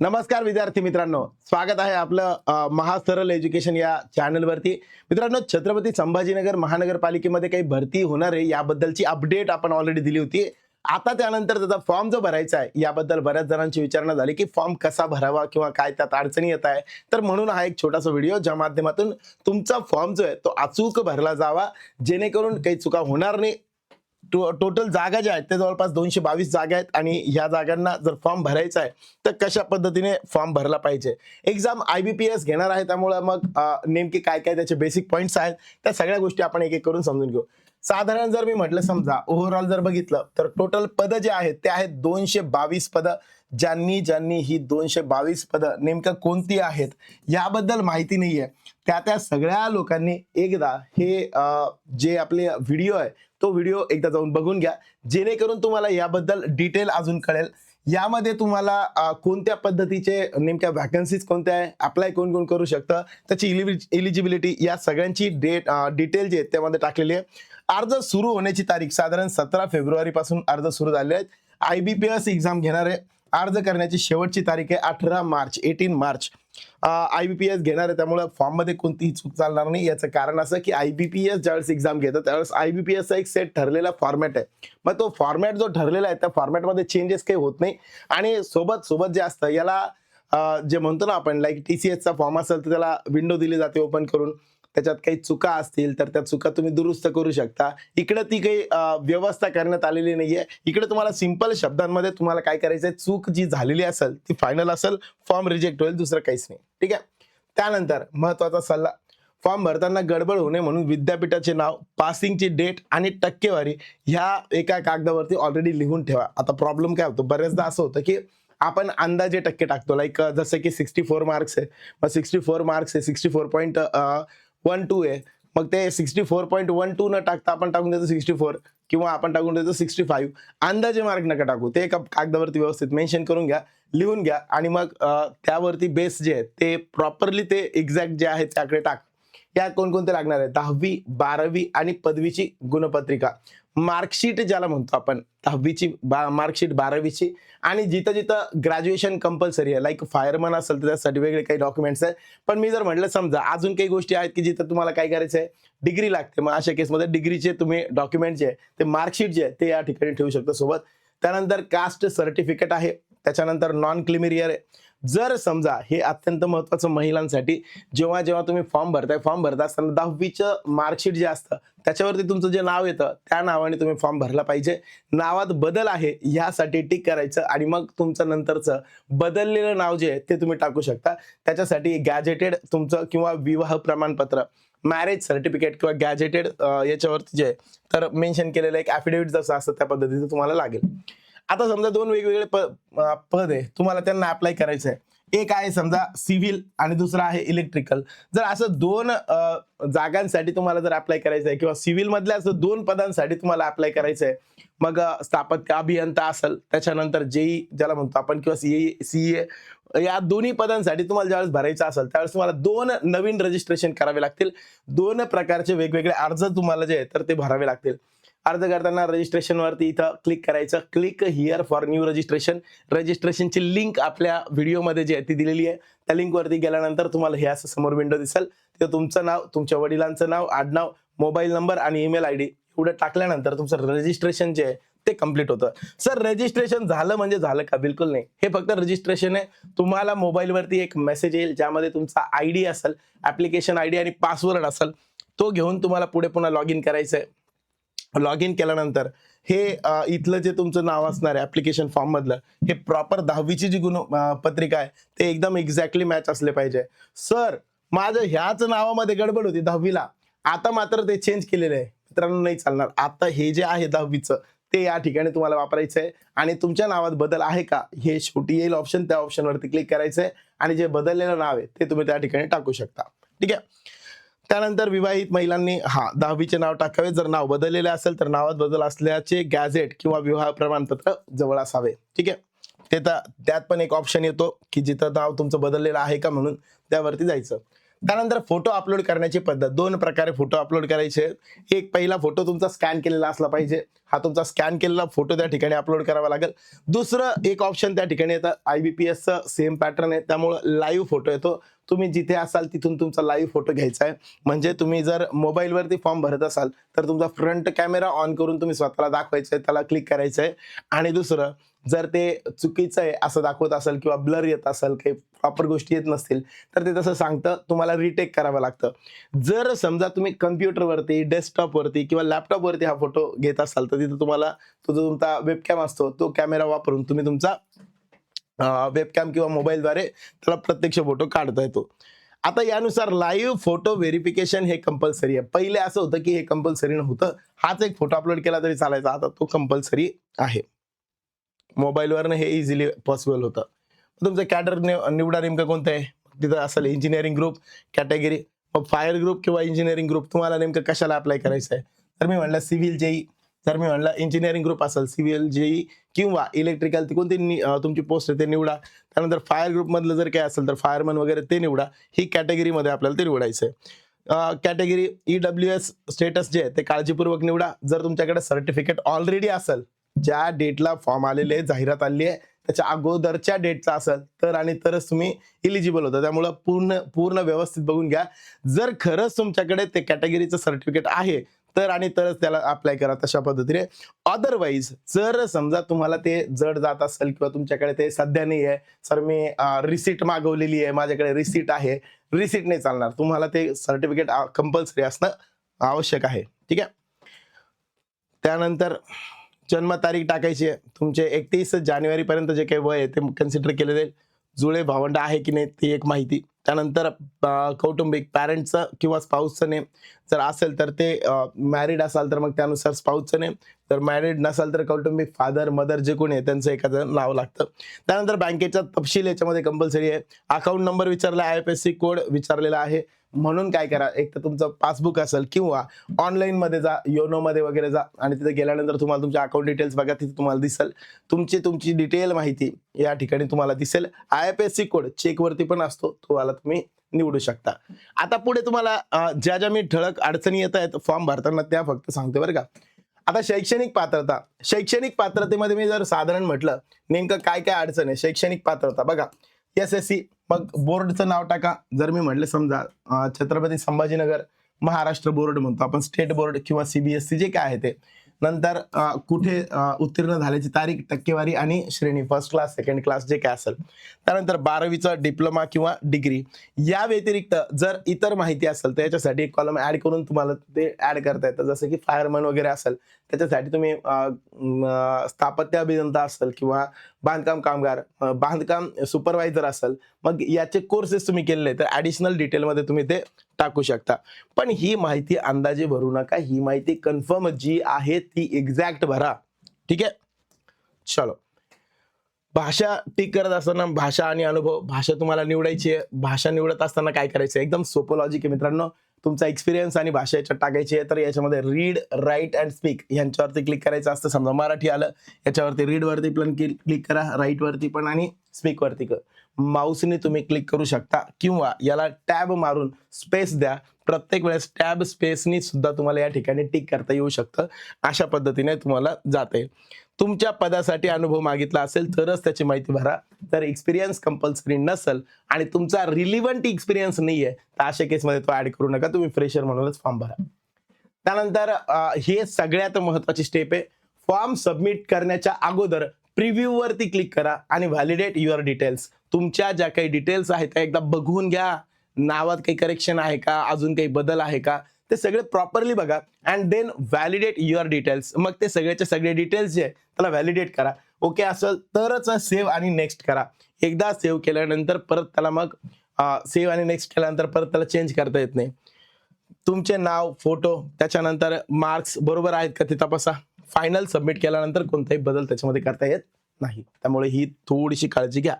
नमस्कार विद्यार्थी मित्रांनो, स्वागत आहे आपलं महासरल एज्युकेशन या चॅनलवरती. मित्रांनो, छत्रपती संभाजीनगर महानगरपालिकेमध्ये काही भरती होणार आहे याबद्दलची अपडेट आपण ऑलरेडी दिली होती. आता त्यानंतर त्याचा फॉर्म जो भरायचा आहे याबद्दल बऱ्याच जणांची विचारणा झाली की फॉर्म कसा भरावा किंवा काय त्यात अडचणी येत आहे. तर म्हणून हा एक छोटासा व्हिडिओ ज्या माध्यमातून तुमचा फॉर्म जो आहे तो अचूक भरला जावा, जेणेकरून काही चुका होणार नाही. टोटल जागा ज्या आहेत ते जवळपास 222 जागा आहेत आणि ह्या जागांना जर फॉर्म भरायचा आहे तर कशा पद्धतीने फॉर्म भरला पाहिजे. एक्झाम IBPS घेणार आहे, त्यामुळे मग नेमके काय काय त्याचे बेसिक पॉईंट्स आहेत त्या सगळ्या गोष्टी आपण एक एक करून समजून घेऊ. साधारण जर मी म्हटलं, समजा ओव्हरऑल जर बघितलं तर टोटल पद जे आहेत ते आहेत 222 पद. ज्यांनी ज्यांनी ही 222 पद नेमकं कोणती आहेत याबद्दल माहिती नाहीये, त्या सगळ्या लोकांनी एकदा हे जे आपले व्हिडिओ आहे तो व्हिडिओ एकदा जाऊन बघून घ्या, जेणेकरून तुम्हाला याबद्दल डिटेल अजून कळेल. यामध्ये तुम्हाला कोणत्या पद्धतीचे नेमक्या व्हॅकन्सीज कोणत्या आहे, अप्लाय कोण कोण करू शकतं, त्याची एलिजिबिलिटी या सगळ्यांची डिटेल जे आहे त्यामध्ये टाकलेली आहे. अर्ज सुरू होण्याची तारीख साधारण 17 फेब्रुवारी पासून अर्ज सुरू झाले आहेत. IBPS एक्झाम घेणार आहे, अर्ज करण्याची शेवटची तारीख आहे 18 मार्च. IBPS घेणार आहे, त्यामुळे फॉर्म मध्ये कोणतीही चूक चालणार नाही. याचं कारण असं की IBPS ज्यावेळेस एक्झाम घेतात त्यावेळेस IBPS चा एक सेट ठरलेला फॉर्मॅट आहे. मग तो फॉर्मॅट जो ठरलेला आहे त्या फॉर्मॅटमध्ये चेंजेस काही होत नाही. आणि सोबत जे असतं याला जे म्हणतो ना आपण, लाईक TCS चा फॉर्म असेल तर त्याला विंडो दिली जाते ओपन करून, त्याच्यात काही चुका असतील तर त्या चुका तुम्ही दुरुस्त करू शकता. इकडे ती काही व्यवस्था करण्यात आलेली नाहीये. इकडे तुम्हाला सिंपल शब्दांमध्ये तुम्हाला काय करायचंय, चूक जी झालेली असेल ती फायनल असेल, फॉर्म रिजेक्ट होईल, दुसरं काहीच नाही. ठीक आहे. त्यानंतर महत्वाचा सल्ला, फॉर्म भरताना गडबड होऊ नये म्हणून विद्यापीठाचे नाव, पासिंगची डेट आणि टक्केवारी ह्या एका कागदावरती ऑलरेडी लिहून ठेवा. आता प्रॉब्लेम काय होतो, बऱ्याचदा असं होतं की आपण अंदाजे टक्के टाकतो, लाईक जसं की 64 मार्क्स आहे, मग 64 मार्क्स आहे, 64.12 आहे, मग ते 64.12 न टाकता आपण टाकून देतो 64 किंवा आपण टाकून देतो 65. अंदाजे मार्क नका टाकू, ते एका कागदावरती व्यवस्थित मेन्शन करून घ्या, लिहून घ्या आणि मग त्यावरती बेस जे आहे ते प्रॉपरली ते एक्झॅक्ट जे आहे त्याकडे टाक. यात कोणकोणते लागणार आहे, 10वी 12वी आणि पदवीची गुणपत्रिका, मार्कशीट ज्याला म्हणतो आपण, 10वीची मार्कशीट, 12वीची, आणि जिथं जिथं ग्रॅज्युएशन कंपल्सरी आहे, लाईक फायरमन असेल तर त्यासाठी वेगळे काही डॉक्युमेंट्स आहेत. पण मी जर म्हटलं समजा अजून काही गोष्टी आहेत की जिथं तुम्हाला काय करायचं आहे, डिग्री लागते, मग अशा केसमध्ये डिग्रीचे तुम्ही डॉक्युमेंट जे आहे ते मार्कशीट जे आहे ते या ठिकाणी ठेवू शकता सोबत. त्यानंतर कास्ट सर्टिफिकेट आहे, त्याच्यानंतर नॉन क्लिमिरियर आहे. जर समजा हे अत्यंत महत्वाचं महिलांसाठी, जेव्हा जेव्हा तुम्ही फॉर्म भरता असताना 10वीचं मार्कशीट जे असतं त्याच्यावरती तुमचं जे नाव येतं त्या नावाने तुम्ही फॉर्म भरला पाहिजे. नावात बदल आहे यासाठी टिक करायचं आणि मग तुमचं नंतरचं बदललेलं नाव जे आहे ते तुम्ही टाकू शकता. त्याच्यासाठी गॅजेटेड तुमचं किंवा विवाह प्रमाणपत्र, मॅरेज सर्टिफिकेट किंवा गॅजेटेड याच्यावरती जे आहे तर मेन्शन केलेलं एक ॲफिडेव्हिट जसं असतं त्या पद्धतीचं तुम्हाला लागेल. आता समजा दोन वेगवेगळे पद आहे, तुम्हाला त्यांना अप्लाय करायचं आहे. एक आहे समजा सिव्हिल आणि दुसरा आहे इलेक्ट्रिकल. जर असं दोन जागांसाठी तुम्हाला जर अप्लाय करायचं आहे किंवा सिव्हिल मधल्या असं 2 पदांसाठी तुम्हाला अप्लाय करायचं आहे, मग स्थापत्य अभियंता असेल, त्याच्यानंतर JEE ज्याला म्हणतो आपण किंवा CA, या दोन्ही पदांसाठी तुम्हाला ज्यावेळेस भरायचं असेल त्यावेळेस तुम्हाला 2 नवीन रजिस्ट्रेशन करावे लागतील. 2 प्रकारचे वेगवेगळे अर्ज तुम्हाला जे आहे तर ते भरावे लागतील. अर्ज करताना रजिस्ट्रेशन वरती इथं क्लिक करायचं, click here for new registration. रजिस्ट्रेशनची लिंक आपल्या व्हिडिओमध्ये जी आहे ती दिलेली आहे. त्या लिंक वरती गेल्यानंतर तुम्हाला हे असं समोर विंडो दिसेल. तिथं तुमचं नाव, तुमच्या वडिलांचं नाव, आडनाव, मोबाईल नंबर आणि ईमेल ID एवढं टाकल्यानंतर तुमचं रजिस्ट्रेशन जे आहे ते कम्प्लीट होतं. सर रजिस्ट्रेशन झालं म्हणजे झालं का? बिलकुल नाही, हे फक्त रजिस्ट्रेशन आहे. तुम्हाला मोबाईलवरती एक मेसेज येईल ज्यामध्ये तुमचा ID असेल, ऍप्लिकेशन ID आणि पासवर्ड असेल, तो घेऊन तुम्हाला पुढे पुन्हा लॉग इन करायचं आहे. लॉग इन केल्यानंतर हे इथलं जे तुमचं नाव असणार आहे ऍप्लिकेशन फॉर्म मधलं, हे प्रॉपर 10वीची जी पत्रिका आहे ते एकदम एक्झॅक्टली मॅच असले पाहिजे. सर माझं ह्याच नावामध्ये गडबड होती 10वीला, आता मात्र ते चेंज केलेलं आहे. मित्रांनो नाही चालणार. आता हे जे आहे 10वीचं ते या ठिकाणी तुम्हाला वापरायचं आहे आणि तुमच्या नावात बदल आहे का हे शेवटी येईल ऑप्शन, त्या ऑप्शनवरती क्लिक करायचं आहे आणि जे बदललेलं नाव आहे ते तुम्ही त्या ठिकाणी टाकू शकता. ठीक आहे. त्यानंतर विवाहित महिलांनी 10वीचे नाव टाकावे. जर नाव बदललेले असेल तर नावात बदल असल्याचे गॅझेट किंवा विवाह प्रमाणपत्र जवळ असावे. ठीक आहे. त्यात पण एक ऑप्शन येतो की जिथं नाव तुमचं बदललेलं आहे का म्हणून त्यावरती जायचं. त्यानंतर फोटो अपलोड करण्याची पद्धत, दोन प्रकारे फोटो अपलोड करायचे. एक पहिला फोटो तुमचा स्कॅन केलेला असला पाहिजे, हा तुमचा स्कॅन केलेला फोटो त्या ठिकाणी अपलोड करावा लागेल. दुसरं एक ऑप्शन त्या ठिकाणी येतं, IBPSचं सेम पॅटर्न आहे, त्यामुळं लाईव्ह फोटो येतो. तुम्ही जिथे असाल तिथून तुमचा लाईव्ह फोटो घ्यायचा आहे. म्हणजे तुम्ही जर मोबाईलवरती फॉर्म भरत असाल तर तुमचा फ्रंट कॅमेरा ऑन करून तुम्ही स्वतःला दाखवायचं आहे, त्याला क्लिक करायचं आहे. आणि दुसरं, जर ते चुकीचं आहे असं दाखवत असेल किंवा ब्लर येत असेल, काही प्रॉपर गोष्टी येत नसतील तर ते तसं सांगतं, तुम्हाला रिटेक करावं लागतं. जर समजा तुम्ही कम्प्युटरवरती, डेस्कटॉपवरती किंवा लॅपटॉपवरती हा फोटो घेत असाल तर तिथे तुम्हाला तुमचा वेबकॅम असतो, तो कॅमेरा वापरून तुम्ही तुमचा वेबकॅम किंवा मोबाईलद्वारे त्याला प्रत्यक्ष फोटो काढता येतो. आता यानुसार लाईव्ह फोटो व्हेरिफिकेशन हे कंपल्सरी आहे. पहिले असं होतं की हे कंपल्सरी नव्हतं, हाच एक फोटो अपलोड केला तरी चालायचा, आता तो कंपल्सरी आहे. मोबाईलवरनं हे इझिली पॉसिबल होतं. तुमचं कॅडर निवडा, नेमकं कोणतं आहे. तिथं असेल इंजिनिअरिंग ग्रुप कॅटेगरी, मग फायर ग्रुप किंवा इंजिनिअरिंग ग्रुप तुम्हाला नेमकं कशाला अप्लाय करायचं आहे. तर मी म्हणलं सिव्हिल जेई, जर मी म्हणलं इंजिनिअरिंग ग्रुप असेल सिव्हिल जेई किंवा इलेक्ट्रिकल, ती कोणती तुमची पोस्ट आहे ते निवडा. त्यानंतर फायर ग्रुपमधलं जर काय असेल तर फायरमन वगैरे ते निवडा. ही कॅटेगरीमध्ये आपल्याला ते निवडायचं आहे. कॅटेगरी EWS स्टेटस जे आहे ते काळजीपूर्वक निवडा. जर तुमच्याकडे सर्टिफिकेट ऑलरेडी असेल, ज्या डेटला फॉर्म आलेले जाहिरात आली आहे त्याच्या अगोदरच्या डेटचा असेल तर आणि तरच तुम्ही इलिजिबल होता. त्यामुळं पूर्ण व्यवस्थित बघून घ्या. जर खरंच तुमच्याकडे ते कॅटेगरीचं सर्टिफिकेट आहे तर आणि तरच त्याला अप्लाय करा तशा पद्धतीने. अदरवाईज जर समजा तुम्हाला ते जड जात असेल किंवा तुमच्याकडे ते सध्या नाही आहे, सर मी रिसिट मागवलेली आहे, माझ्याकडे रिसिट आहे, रिसिट नाही चालणार, तुम्हाला ते सर्टिफिकेट कंपल्सरी असणं आवश्यक आहे. ठीक आहे. त्यानंतर जन्मतारीख टाकायची आहे. तुमचे 31 जानेवारीपर्यंत जे काही वय आहे ते कन्सिडर केले जाईल. जुळे भावंड आहे की नाही ती एक माहिती. त्यानंतर कौटुंबिक पॅरेंटचं किंवा स्पाऊसचं नेम जर असेल तर ते, मॅरिड असाल तर मग त्यानुसार स्पाऊसचं नेम, तर मॅरिड नसाल तर कौटुंबिक फादर मदर जे कोणी आहे त्यांचं एखादं नाव लागतं. त्यानंतर बँकेचा तपशील याच्यामध्ये कंपल्सरी आहे. अकाउंट नंबर विचारला, IFSC कोड विचारलेला आहे. म्हणून काय करा, एक तर तुमचं पासबुक असेल किंवा ऑनलाईन मध्ये जा, योनोमध्ये वगैरे जा आणि तिथे गेल्यानंतर तुम्हाला तुमच्या अकाउंट डिटेल्स बघा, तिथे तुम्हाला दिसेल तुमची डिटेल माहिती या ठिकाणी तुम्हाला दिसेल. IFSC कोड चेकवरती पण असतो, तो वाला तुम्ही निवडू शकता. आता पुढे तुम्हाला ज्या मी ठळक अडचणी येत आहेत फॉर्म भरताना त्या फक्त सांगतो बरं का. आता शैक्षणिक पात्रता, शैक्षणिक पात्रतेमध्ये मी जर साधारण म्हटलं नेमकं काय काय अडचण आहे. शैक्षणिक पात्रता बघा, SSC, मग बोर्डचं नाव टाका. जर मी म्हटलं समजा छत्रपती संभाजीनगर महाराष्ट्र बोर्ड म्हणतो आपण, स्टेट बोर्ड किंवा CBSE जे काय आहे ते. नंतर कुठे उत्तीर्ण झाल्याची तारीख, टक्केवारी आणि श्रेणी, फर्स्ट क्लास सेकंड क्लास जे काय असेल. त्यानंतर 12वीचा डिप्लोमा किंवा डिग्री. या व्यतिरिक्त जर इतर माहिती असेल तर याच्यासाठी एक कॉलम ऍड करून तुम्हाला ते ऍड करता येतं. जसं की फायरमन वगैरे असेल त्याच्यासाठी तुम्ही स्थापत्य अभियंता असेल किंवा बांधकाम कामगार, बांधकाम सुपरवायझर असेल, मग याचे कोर्सेस तुम्ही केलेले तर ऍडिशनल डिटेलमध्ये तुम्ही ते टाकू शकता. पण ही माहिती अंदाजे भरू नका, ही माहिती कन्फर्म जी आहे ती एक्झॅक्ट भरा. ठीक आहे. चलो, भाषा टिक करत असताना भाषा आणि अनुभव, भाषा तुम्हाला निवडायची आहे. भाषा निवडत असताना काय करायचं, एकदम सोपं लॉजिक आहे मित्रांनो. तुमचा एक्सपिरियन्स आणि भाषा याच्यात टाकायची आहे. तर याच्यामध्ये रीड, राईट अँड स्पीक यांच्यावरती क्लिक करायचं असतं. समजा मराठी आलं, याच्यावरती रीड वरती पण क्लिक करा, राईट वरती पण आणि स्पीक वरती माऊसने तुम्ही क्लिक करू शकता किंवा याला टॅब मारून स्पेस द्या. प्रत्येक वेळेस टॅब स्पेसनी सुद्धा तुम्हाला या ठिकाणी टिक करता येऊ शकतं. अशा पद्धतीने तुम्हाला जाते. तुमच्या पदासाठी अनुभव मागितला असेल तरच त्याची माहिती भरा. तर एक्सपिरियन्स कंपल्सरी नसेल आणि तुमचा रिलिव्हंट एक्सपिरियन्स नाहीये तर अशा केसमध्ये तो ऍड करू नका, तुम्ही फ्रेशर म्हणूनच फॉर्म भरा. त्यानंतर हे सगळ्यात महत्वाची स्टेप आहे. फॉर्म सबमिट करण्याच्या अगोदर प्रिव्ह्यू वरती क्लिक करा आणि व्हॅलिडेट युअर डिटेल्स. तुमच्या ज्या काही डिटेल्स आहेत त्या एकदा बघून घ्या. नावात काही करेक्शन आहे का, अजून काही बदल आहे का, ते सगळे प्रॉपरली बघा and then validate your details. मग ते सगळ्याचे सगळे डिटेल्स जे आहे त्याला व्हॅलिडेट करा. ओके असेल तरच सेव्ह आणि नेक्स्ट करा. एकदा सेव्ह केल्यानंतर परत त्याला मग सेव्ह आणि नेक्स्ट केल्यानंतर परत त्याला चेंज करता येत नाही. तुमचे नाव, फोटो, त्याच्यानंतर मार्क्स बरोबर आहेत का ते तपासा. फायनल सबमिट केल्यानंतर कोणताही बदल त्याच्यामध्ये करता येत नाही. त्यामुळे ही थोडीशी काळजी घ्या.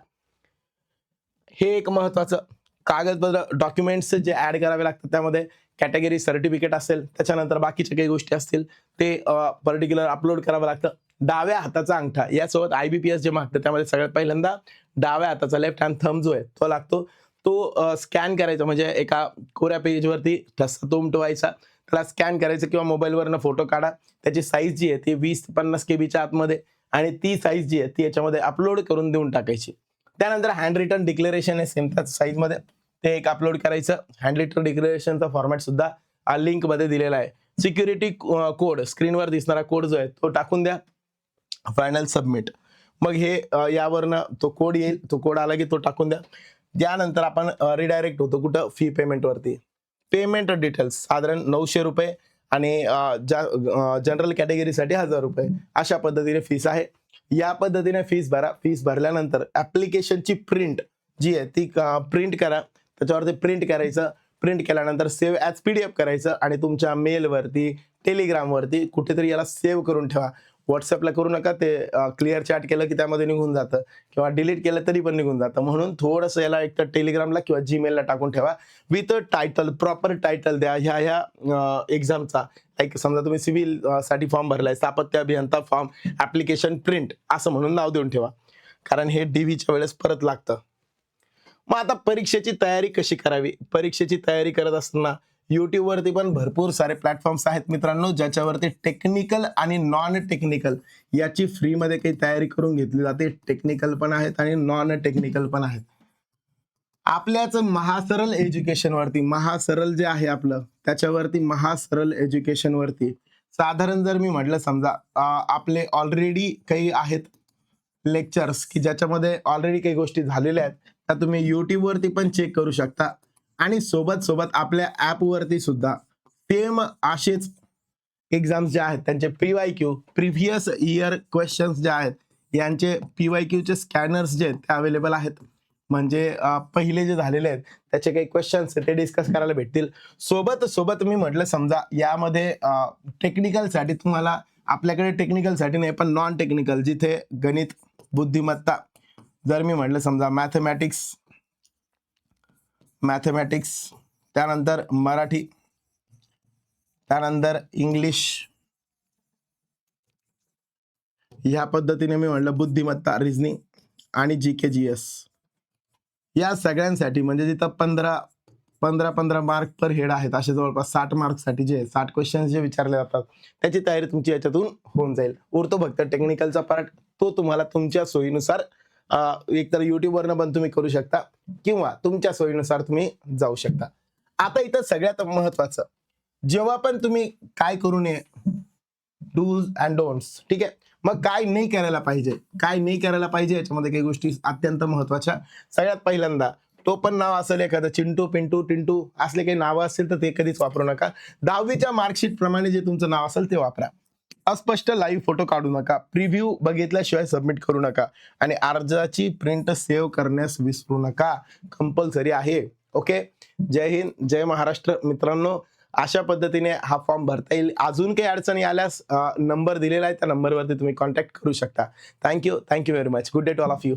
हे एक महत्वाचं. कागदपत्र, डॉक्युमेंट्स जे ऍड करावे लागतात त्यामध्ये कॅटेगरी सर्टिफिकेट असेल, त्याच्यानंतर बाकीच्या काही गोष्टी असतील ते पर्टिक्युलर अपलोड करावं लागतं. डाव्या हाताचा अंगठा यासोबत IBPS जे मागतं त्यामध्ये सगळ्यात पहिल्यांदा डाव्या हाताचा लेफ्ट हँड थंब जो आहे तो लागतो. तो स्कॅन करायचा, म्हणजे एका कोऱ्या पेजवरती तसा तो उमटवायचा, त्याला स्कॅन करायचं किंवा मोबाईलवरनं फोटो काढा. त्याची साईज जी आहे ती 20 ते 50 केबीच्या आतमध्ये, आणि ती साईज जी आहे ती याच्यामध्ये अपलोड करून देऊन टाकायची. त्यानंतर हँड रिटन डिक्लेरेशन आहे सेम त्याच साईजमध्ये, ते एक अपलोड करायचं. हँड रिटन डिक्लेरेशनचा फॉर्मॅट सुद्धा लिंकमध्ये दिलेला आहे. सिक्युरिटी कोड, स्क्रीनवर दिसणारा कोड जो आहे तो टाकून द्या. Final submit. मग हे यावरनं तो कोड येईल, तो कोड आला की तो टाकून द्या. त्यानंतर आपण रिडायरेक्ट होतो कुठं, फी पेमेंटवरती. पेमेंट डिटेल्स साधारण 900 रुपये आणि जनरल कॅटेगरीसाठी 1000 रुपये अशा पद्धतीने फीस आहे. या पद्धतीने फीस भरा. फीस भरल्यानंतर ऍप्लिकेशनची प्रिंट जी आहे ती प्रिंट करा. त्याच्यावरती प्रिंट करायचं. प्रिंट केल्यानंतर सेव्ह ॲज PDF करायचं आणि तुमच्या मेलवरती, टेलिग्रामवरती कुठेतरी याला सेव्ह करून ठेवा. व्हॉट्सअपला करू नका, ते क्लिअर चॅट केलं की त्यामध्ये निघून जातं, किंवा डिलीट केलं तरी पण निघून जातं. म्हणून थोडंसं याला एक तर टेलिग्रामला किंवा जीमेलला टाकून ठेवा. विथ टायटल, प्रॉपर टायटल द्या ह्या एक्झामचा. लाईक समजा तुम्ही सिव्हिल साठी फॉर्म भरलाय, स्थापत्य अभियंता फॉर्म ऍप्लिकेशन प्रिंट असं म्हणून नाव देऊन ठेवा, कारण हे DVच्या वेळेस परत लागतं. मग आता परीक्षेची तयारी कशी करावी? परीक्षेची तयारी करत असताना युट्यूबवरती पण भरपूर सारे प्लॅटफॉर्म्स आहेत मित्रांनो, ज्याच्यावरती टेक्निकल आणि नॉन टेक्निकल याची फ्रीमध्ये काही तयारी करून घेतली जाते. टेक्निकल पण आहेत आणि नॉन टेक्निकल पण आहेत. आपल्याच महासरल एज्युकेशन वरती, महासरल जे आहे आपलं, त्याच्यावरती महासरल एज्युकेशन वरती साधारण जर मी म्हटलं समजा आपले ऑलरेडी काही आहेत लेक्चर्स की ज्याच्यामध्ये ऑलरेडी काही गोष्टी झालेल्या आहेत, त्या तुम्ही युट्यूब वरती पण चेक करू शकता. आणि सोबत सोबत आपल्या ऍप वरती सुद्धा सेम असेच एक्झाम्स जे आहेत त्यांचे PYQ, प्रिव्हियस इयर क्वेश्चन्स जे आहेत यांचे PYQ चे स्कॅनर्स जे आहेत ते अवेलेबल आहेत. म्हणजे पहिले जे झालेले आहेत त्याचे काही क्वेश्चन्स ते डिस्कस करायला भेटतील. सोबत सोबत मी म्हटलं समजा यामध्ये टेक्निकलसाठी तुम्हाला, आपल्याकडे टेक्निकलसाठी नाही पण नॉन टेक्निकल, जिथे गणित, बुद्धिमत्ता, जर मी म्हटलं समजा मॅथमॅटिक्स, त्यानंतर मराठी, त्यानंतर इंग्लिश, ह्या पद्धतीने मी म्हटलं बुद्धिमत्ता, रिझनिंग आणि GK GS, या सगळ्यांसाठी म्हणजे जिथं 15 मार्क पर हेड आहेत, असे जवळपास 60 मार्कसाठी जे 60 क्वेश्चन जे विचारले जातात त्याची तयारी तुमची याच्यातून होऊन जाईल. उरतो फक्त टेक्निकलचा पार्ट, तो तुम्हाला तुमच्या सोयीनुसार एकतर युट्यूबवरनं पण तुम्ही करू शकता किंवा तुमच्या सोयीनुसार तुम्ही जाऊ शकता. आता इथं सगळ्यात महत्वाचं, जेव्हा पण तुम्ही काय करू नये, डूज अँड डोंट्स, ठीक आहे. मग काय नाही करायला पाहिजे, काय नाही करायला पाहिजे याच्यामध्ये काही गोष्टी अत्यंत महत्वाच्या. सगळ्यात पहिल्यांदा टोपण नाव असेल एखादं, चिंटू, पिंटू, टिंटू असले काही नावं असतील तर ते कधीच वापरू नका. 10वीच्या मार्कशीट प्रमाणे जे तुमचं नाव असेल ते वापरा. अस्पष्ट लाईव्ह फोटो काढू नका. प्रिव्ह्यू बघितल्याशिवाय सबमिट करू नका. आणि अर्जाची प्रिंट सेव्ह करण्यास विसरू नका, कंपल्सरी आहे. ओके. जय हिंद, जय महाराष्ट्र मित्रांनो. अशा पद्धतीने हा फॉर्म भरता येईल. अजून काही अडचणी आल्यास नंबर दिलेला आहे, त्या नंबरवरती तुम्ही कॉन्टॅक्ट करू शकता. Thank you very much. Good day to all of you.